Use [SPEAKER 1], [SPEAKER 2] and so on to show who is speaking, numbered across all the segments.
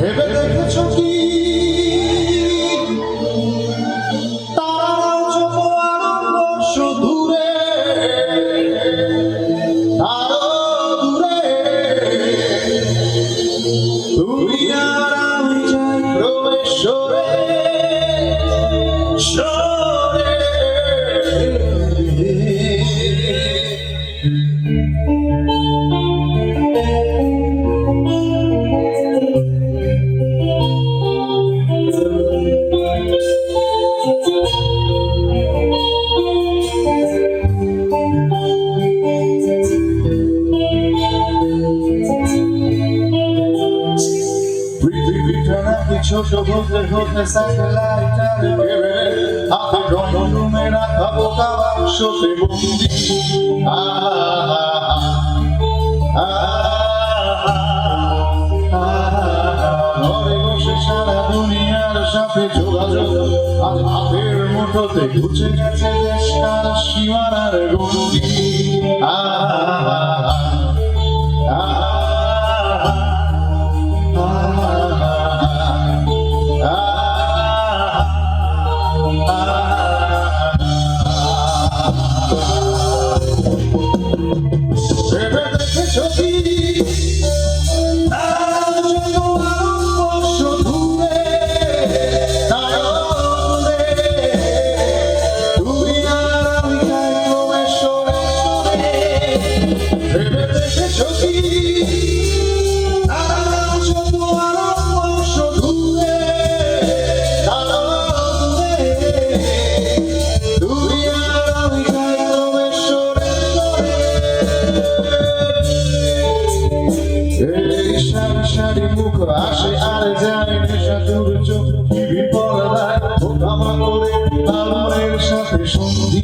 [SPEAKER 1] ভেবে দেখেছো কি তারাও যত আনন্দ দূরে আরো দূরে তুই আর আমি যাই ক্রমে সরে সরে ছোট হতে হতে স্যাটেলাইটার ভেবে হাতে রুমে রাখা বোকা বাক্সতে বন্দি ঘরে বসে সারা দুনিয়ার সাথে যোগাযোগ আজ হাতের মুঠোতে ঘুচে গেছে দেশকাল সীমানার গন্ডি সারি মুখ আসে আর যায় নেশা চোর চোখ টিভি পর্দায় বোকামা করে আলোর সাথে সন্ধি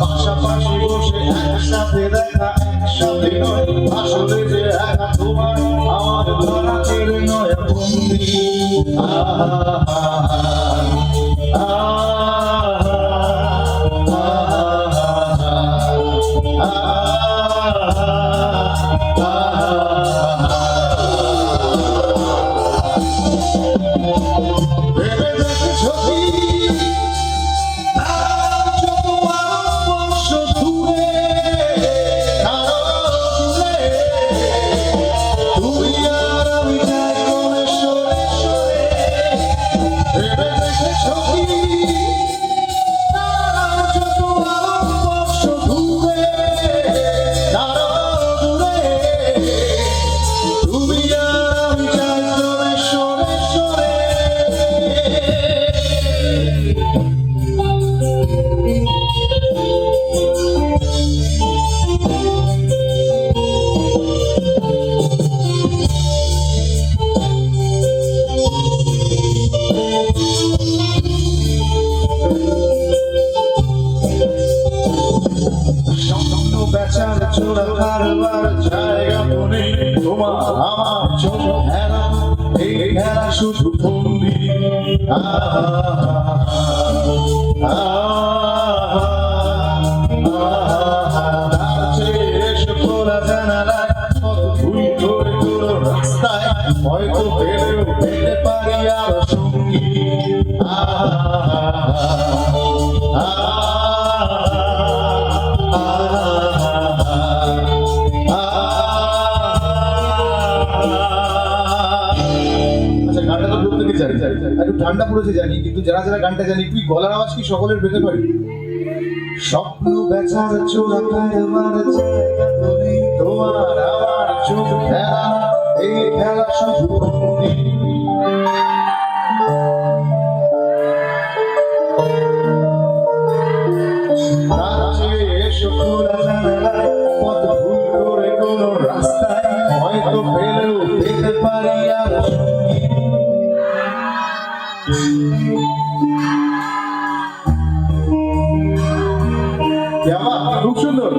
[SPEAKER 1] পাশাপাশি বসে একসাথে দেখা একসাথে নয় আসলে যে একা তোমার আমার ধরা ছেড়ে নয় বন্দি চোরা কারবার জায়গা মনে তোমার আমার চোখ খেলা এই খেলা শুধু বন্দি খোলা জানালায় কত ভুল করে কোনো রাস্তায় হয়তো পেলেও পেতে পারি আর সঙ্গী একটু ঠান্ডা পড়েছে জানি, কিন্তু যারা যারা গানটা জানি তুই গলার আওয়াজ কি সকলের পেতে পারি? স্বপ্ন বেচার চোরা কারবার জায়গা তুমি তোমার আমার চোখ খেলা এই খেলা শুধু বন্দি এসো খোলা জানালায় পথ ভুল করে কোনো রাস্তায় হয়তো পেলেও পেতে পারি আর সঙ্গী খুব সুন্দর।